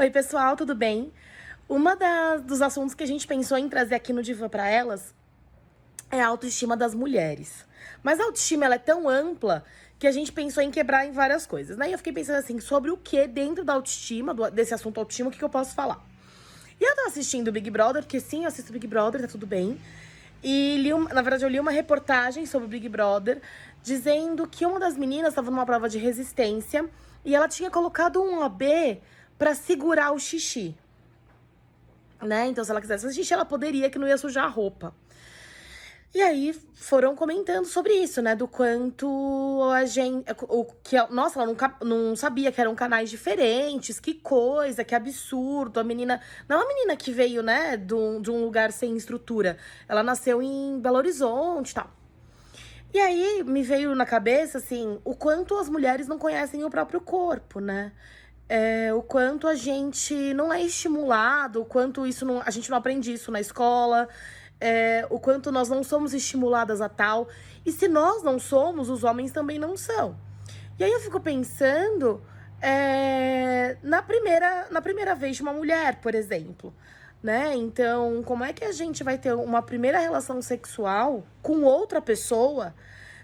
Oi, pessoal, tudo bem? Dos assuntos que a gente pensou em trazer aqui no Diva para Elas é a autoestima das mulheres. Mas a autoestima ela é tão ampla que a gente pensou em quebrar em várias coisas, né? E eu fiquei pensando assim, sobre o que dentro da autoestima, desse assunto autoestima, o que eu posso falar? E eu tava assistindo o Big Brother, porque sim, eu assisto o Big Brother, tá tudo bem. E na verdade eu li uma reportagem sobre o Big Brother, dizendo que uma das meninas estava numa prova de resistência e ela tinha colocado um OB pra segurar o xixi, né? Então se ela quisesse fazer xixi, ela poderia, que não ia sujar a roupa. E aí foram comentando sobre isso, né? Do quanto a gente. Nossa, ela não sabia que eram canais diferentes, que coisa, que absurdo. A menina. Não é uma menina que veio, né, de um lugar sem estrutura. Ela nasceu em Belo Horizonte e tal. E aí me veio na cabeça, assim, o quanto as mulheres não conhecem o próprio corpo, né? O quanto a gente não é estimulado, o quanto a gente não aprende isso na escola, o quanto nós não somos estimuladas a tal. E se nós não somos, os homens também não são. E aí eu fico pensando na primeira vez de uma mulher, por exemplo, né? Então, como é que a gente vai ter uma primeira relação sexual com outra pessoa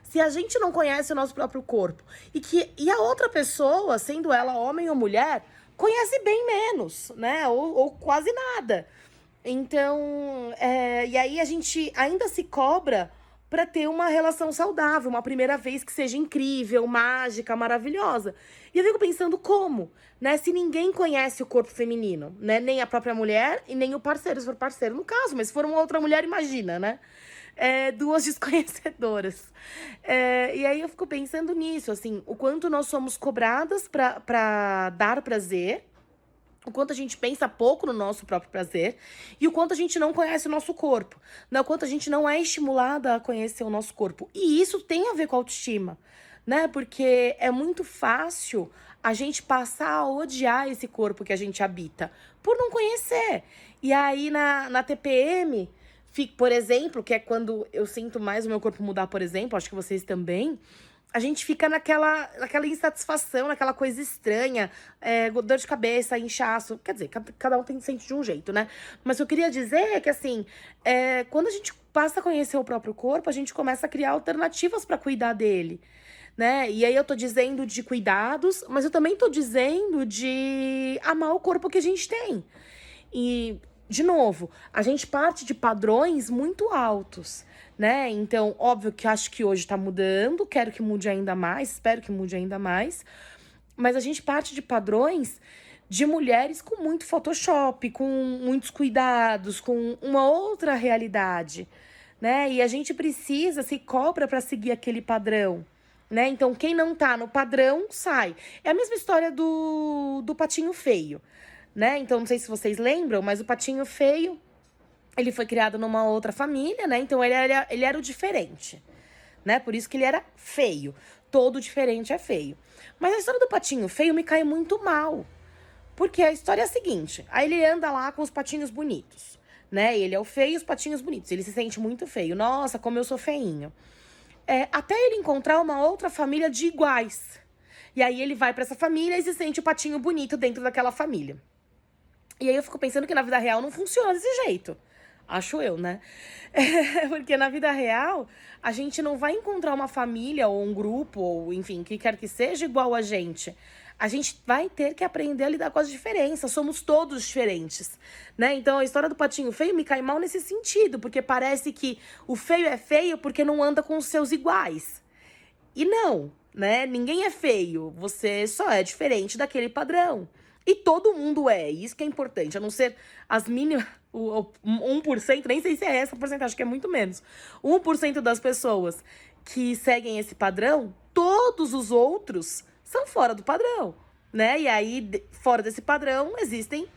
se a gente não conhece o nosso próprio corpo? E a outra pessoa, sendo ela homem ou mulher, conhece bem menos, né? Ou quase nada. Então, e aí a gente ainda se cobra para ter uma relação saudável, uma primeira vez que seja incrível, mágica, maravilhosa. E eu fico pensando como, né? Se ninguém conhece o corpo feminino, né? Nem a própria mulher e nem o parceiro, se for parceiro no caso, mas se for uma outra mulher, imagina, né? Duas desconhecedoras. E aí eu fico pensando nisso, assim, o quanto nós somos cobradas pra dar prazer, o quanto a gente pensa pouco no nosso próprio prazer e o quanto a gente não conhece o nosso corpo, né? O quanto a gente não é estimulada a conhecer o nosso corpo. E isso tem a ver com a autoestima, né? Porque é muito fácil a gente passar a odiar esse corpo que a gente habita por não conhecer. E aí na TPM, por exemplo, que é quando eu sinto mais o meu corpo mudar, por exemplo, acho que vocês também, a gente fica naquela insatisfação, naquela coisa estranha, dor de cabeça, inchaço. Quer dizer, cada um sente de um jeito, né? Mas o que eu queria dizer é que, assim, quando a gente passa a conhecer o próprio corpo, a gente começa a criar alternativas para cuidar dele, né? E aí eu tô dizendo de cuidados, mas eu também tô dizendo de amar o corpo que a gente tem. E, de novo, a gente parte de padrões muito altos, né? Então, óbvio que acho que hoje tá mudando, quero que mude ainda mais, espero que mude ainda mais. Mas a gente parte de padrões de mulheres com muito Photoshop, com muitos cuidados, com uma outra realidade, né? E a gente se cobra para seguir aquele padrão, né? Então, quem não tá no padrão, sai. É a mesma história do patinho feio, né? Então, não sei se vocês lembram, mas o patinho feio, ele foi criado numa outra família, né? Então, ele era o diferente, né? Por isso que ele era feio. Todo diferente é feio. Mas a história do patinho feio me cai muito mal. Porque a história é a seguinte: aí ele anda lá com os patinhos bonitos, né? Ele é o feio e os patinhos bonitos. Ele se sente muito feio. Nossa, como eu sou feinho. Até ele encontrar uma outra família de iguais. E aí ele vai pra essa família e se sente o patinho bonito dentro daquela família. E aí eu fico pensando que na vida real não funciona desse jeito. Acho eu, né? Porque na vida real, a gente não vai encontrar uma família ou um grupo, ou enfim, o que quer que seja igual a gente. A gente vai ter que aprender a lidar com as diferenças. Somos todos diferentes, né? Então a história do patinho feio me cai mal nesse sentido, porque parece que o feio é feio porque não anda com os seus iguais. E não, né? Ninguém é feio. Você só é diferente daquele padrão. E todo mundo é, isso que é importante, a não ser as mínimas, o 1%, nem sei se é essa porcentagem, acho que é muito menos. 1% das pessoas que seguem esse padrão, todos os outros são fora do padrão, né? E aí, fora desse padrão, existem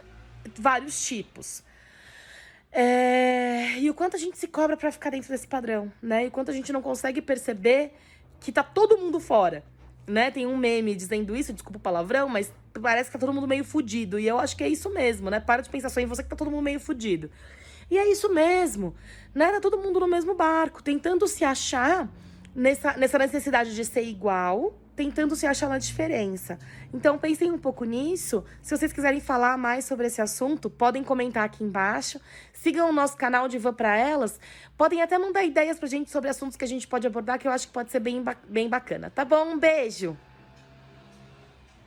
vários tipos. E o quanto a gente se cobra pra ficar dentro desse padrão, né? E o quanto a gente não consegue perceber que tá todo mundo fora, né? Tem um meme dizendo isso, desculpa o palavrão, mas parece que tá todo mundo meio fudido. E eu acho que é isso mesmo, né? Para de pensar só em você que tá todo mundo meio fudido. E é isso mesmo, né? Tá todo mundo no mesmo barco, tentando se achar nessa necessidade de ser igual, tentando se achar na diferença. Então, pensem um pouco nisso. Se vocês quiserem falar mais sobre esse assunto, podem comentar aqui embaixo. Sigam o nosso canal de Van Pra Elas. Podem até mandar ideias pra gente sobre assuntos que a gente pode abordar, que eu acho que pode ser bem bacana. Tá bom? Um beijo!